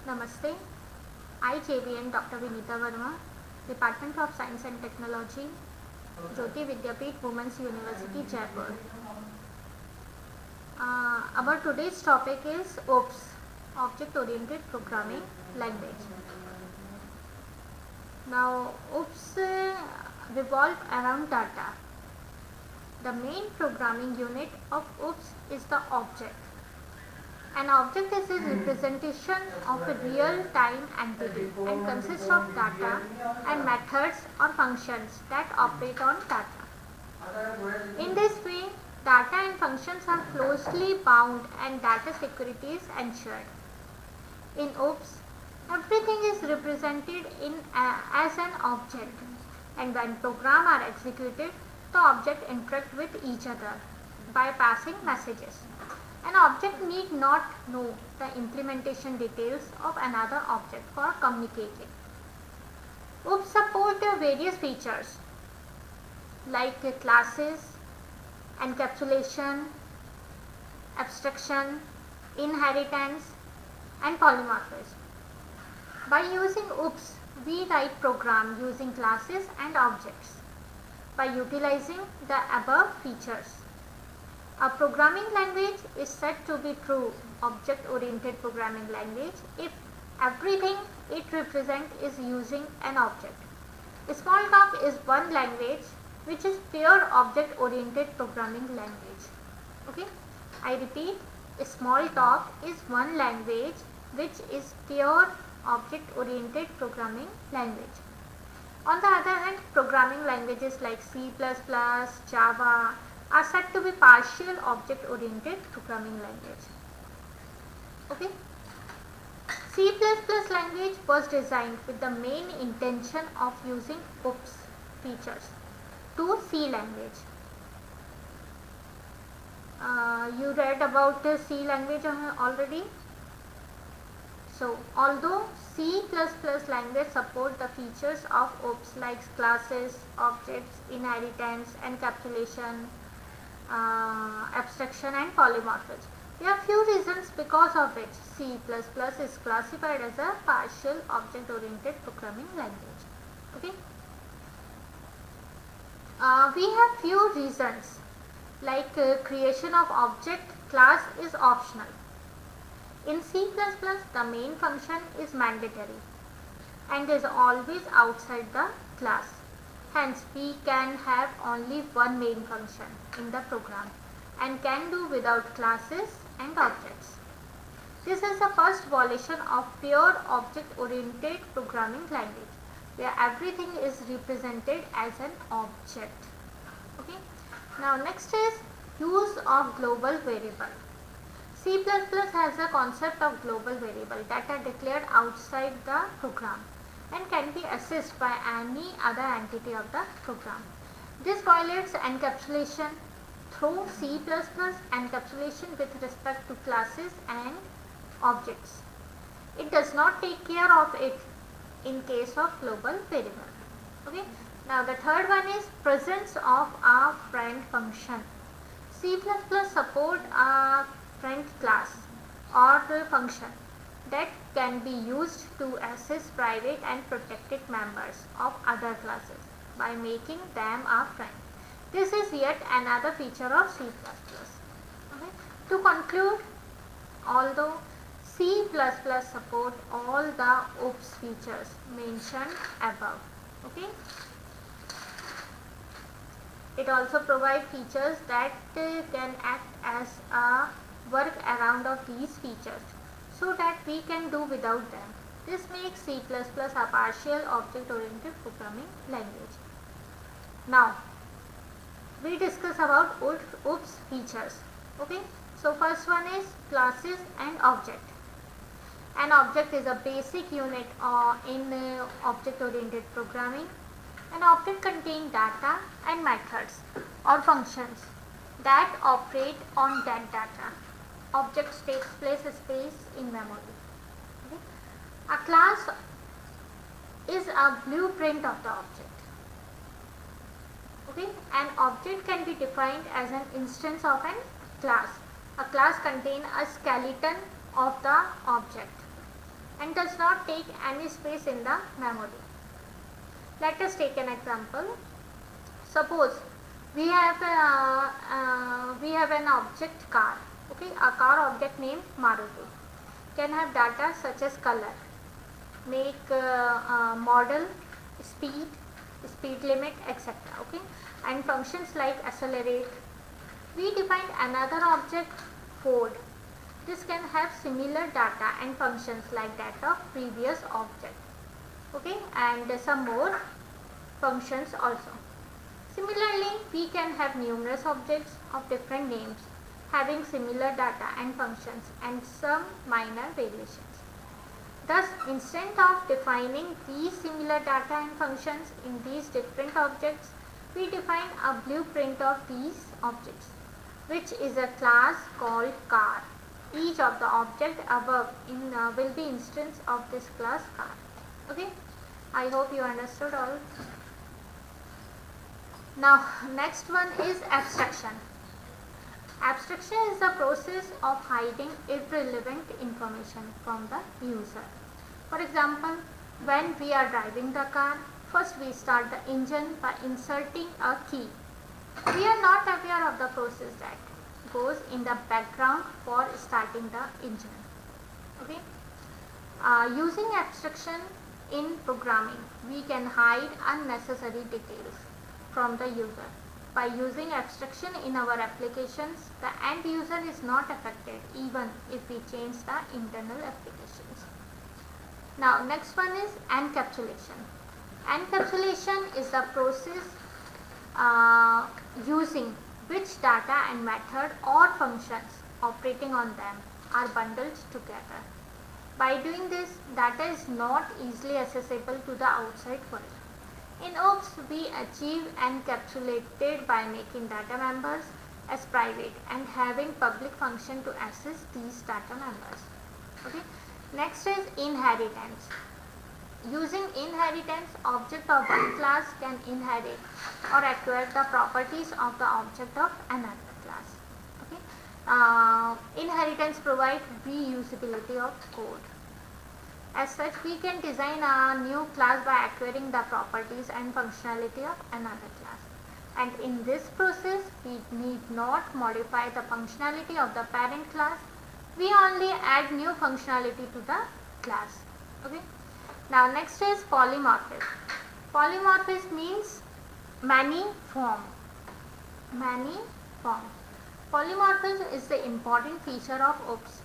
Namaste. I, JVN Dr. Vinita Verma, Department of Science and Technology, Jyoti Vidyapeeth Women's University, Jaipur. Our today's topic is OOPS, Object Oriented Programming Language. Now, OOPS revolve around data. The main programming unit of OOPS is the object. An object is a representation of a real-time entity and consists of data and methods or functions that operate on data. In this way, data and functions are closely bound and data security is ensured. In OOPS, everything is represented as an object, and when programs are executed, the object interact with each other by passing messages. An object need not know the implementation details of another object for communicating. OOPS support various features like classes, encapsulation, abstraction, inheritance, and polymorphism. By using OOPS, we write programs using classes and objects by utilizing the above features. A programming language is said to be true object-oriented programming language if everything it represents is using an object. Smalltalk is one language which is pure object-oriented programming language. Okay, I repeat, Smalltalk is one language which is pure object-oriented programming language. On the other hand, programming languages like C++, Java are said to be partial object-oriented programming language. Okay. C++ language was designed with the main intention of using OOPS features to C language. You read about the C language already. So, although C++ language support the features of OOPS like classes, objects, inheritance, encapsulation, abstraction and polymorphism, there are few reasons because of which C++ is classified as a partial object-oriented programming language. Okay. We have few reasons like creation of object class is optional. In C++, the main function is mandatory and is always outside the class. Hence, we can have only one main function in the program and can do without classes and objects. This is the first violation of pure object-oriented programming language, where everything is represented as an object. Okay. Now, next is use of global variable. C++ has a concept of global variable that are declared outside the program and can be accessed by any other entity of the program. This violates encapsulation through C++ encapsulation with respect to classes and objects. It does not take care of it in case of global variable. Okay. Now the third one is presence of a friend function. C++ support a friend class or function that can be used to access private and protected members of other classes by making them a friend. This is yet another feature of C++. Okay. To conclude, although C++ support all the OOPS features mentioned above. Okay. It also provides features that can act as a workaround of these features so that we can do without them. This makes C++ a partial object-oriented programming language. Now, we discuss about OOPS features. Okay. So, first one is classes and object. An object is a basic unit in object-oriented programming. An object contains data and methods or functions that operate on that data. Object takes space in memory. Okay. A class is a blueprint of the object. Okay. An object can be defined as an instance of an class. A class contains a skeleton of the object. and does not take any space in the memory. Let us take an example. Suppose we have an object car. Okay, a car object named Maruti can have data such as color, make, model, speed, speed limit, etc. Okay, and functions like accelerate. We define another object Ford. This can have similar data and functions like that of previous object. Okay, and some more functions also. Similarly, we can have numerous objects of different names having similar data and functions and some minor variations. Thus, instead of defining these similar data and functions in these different objects, we define a blueprint of these objects, which is a class called car. Each of the object above will be instance of this class car. Okay, I hope you understood all. Now, next one is abstraction. Abstraction is the process of hiding irrelevant information from the user. For example, when we are driving the car, first we start the engine by inserting a key. We are not aware of the process that goes in the background for starting the engine. Okay. Using abstraction in programming, we can hide unnecessary details from the user. By using abstraction in our applications, the end user is not affected even if we change the internal applications. Now, next one is encapsulation. Encapsulation is the process using which data and method or functions operating on them are bundled together. By doing this, data is not easily accessible to the outside world. In OOPS, we achieve encapsulated by making data members as private and having public function to access these data members. Okay. Next is inheritance. Using inheritance, object of one class can inherit or acquire the properties of the object of another class. Okay. Inheritance provides reusability of code. As such, we can design a new class by acquiring the properties and functionality of another class. And in this process, we need not modify the functionality of the parent class. We only add new functionality to the class. Okay. Now, next is polymorphism. Polymorphism means many form. Many form. Polymorphism is the important feature of OOPS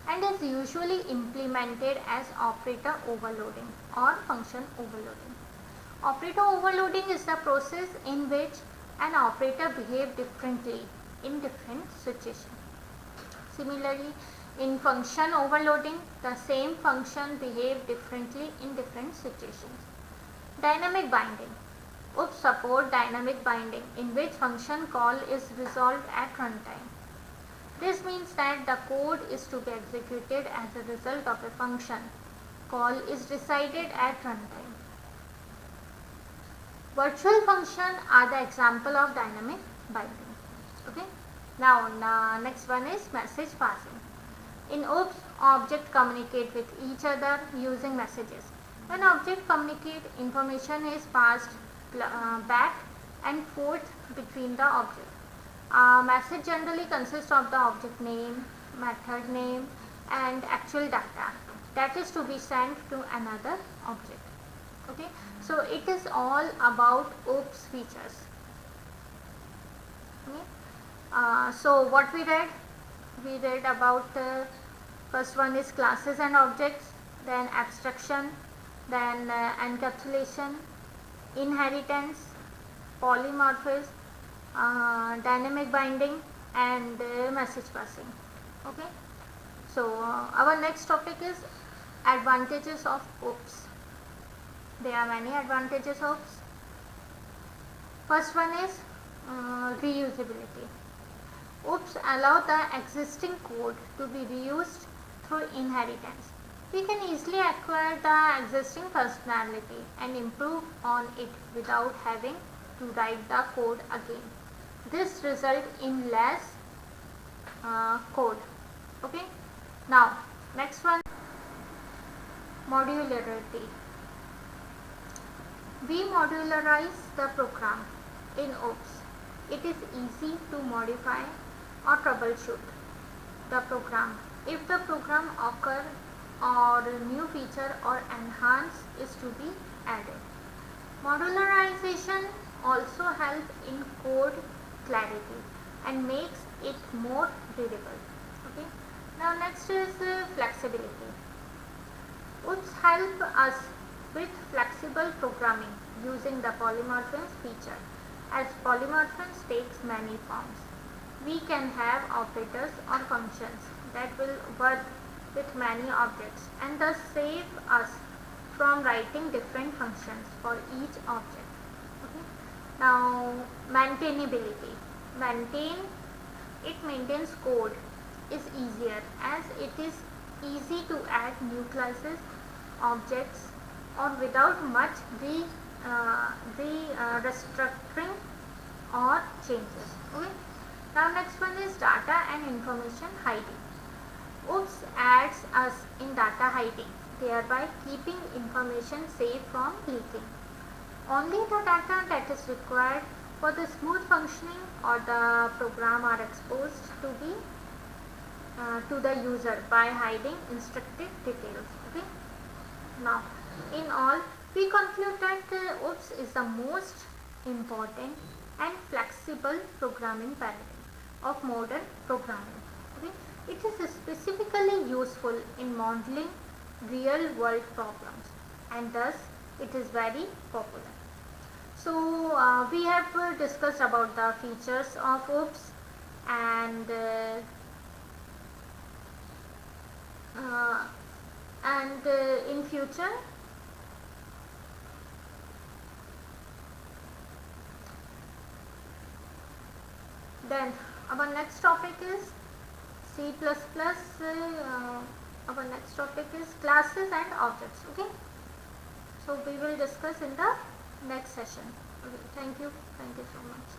and is usually implemented as operator overloading or function overloading. Operator overloading is the process in which an operator behaves differently in different situations. Similarly, in function overloading, the same function behaves differently in different situations. Dynamic binding. OOPS support dynamic binding in which function call is resolved at runtime. This means that the code is to be executed as a result of a function call is decided at runtime. Virtual functions are the example of dynamic binding. Okay. Now, next one is message passing. In OOPS, objects communicate with each other using messages. When objects communicate, information is passed back and forth between the objects. A message generally consists of the object name, method name, and actual data that is to be sent to another object. Okay, so it is all about OOPS features. Okay. So what we read? We read about first one is classes and objects, then abstraction, then encapsulation, inheritance, polymorphism, dynamic binding, and message passing. Okay. So our next topic is advantages of OOPS. There are many advantages of OOPS. First one is reusability. OOPS allow the existing code to be reused through inheritance. We can easily acquire the existing functionality and improve on it without having to write the code again. This results in less code. Okay. Now, next one. Modularity. We modularize the program in OOPS. It is easy to modify or troubleshoot the program. If the program occur or new feature or enhance is to be added. Modularization also helps in code clarity and makes it more readable. Okay. Now next is flexibility. OOPS help us with flexible programming using the polymorphins feature. As polymorphins takes many forms, we can have operators or functions that will work with many objects and thus save us from writing different functions for each object. Okay. Now maintainability. It maintains code is easier as it is easy to add new classes, objects or without much restructuring or changes. Okay. Now next one is data and information hiding. OOPS adds us in data hiding, thereby keeping information safe from leaking. Only the data that is required for the smooth functioning or the program are exposed to the user by hiding instructive details. Okay. Now, in all, we conclude that OOPS is the most important and flexible programming paradigm of modern programming. Okay. It is specifically useful in modeling real world problems and thus it is very popular. So we have discussed about the features of OOPS and in future then our next topic is C++. Our next topic is classes and objects. Okay, so we will discuss in the next session. Okay, thank you so much.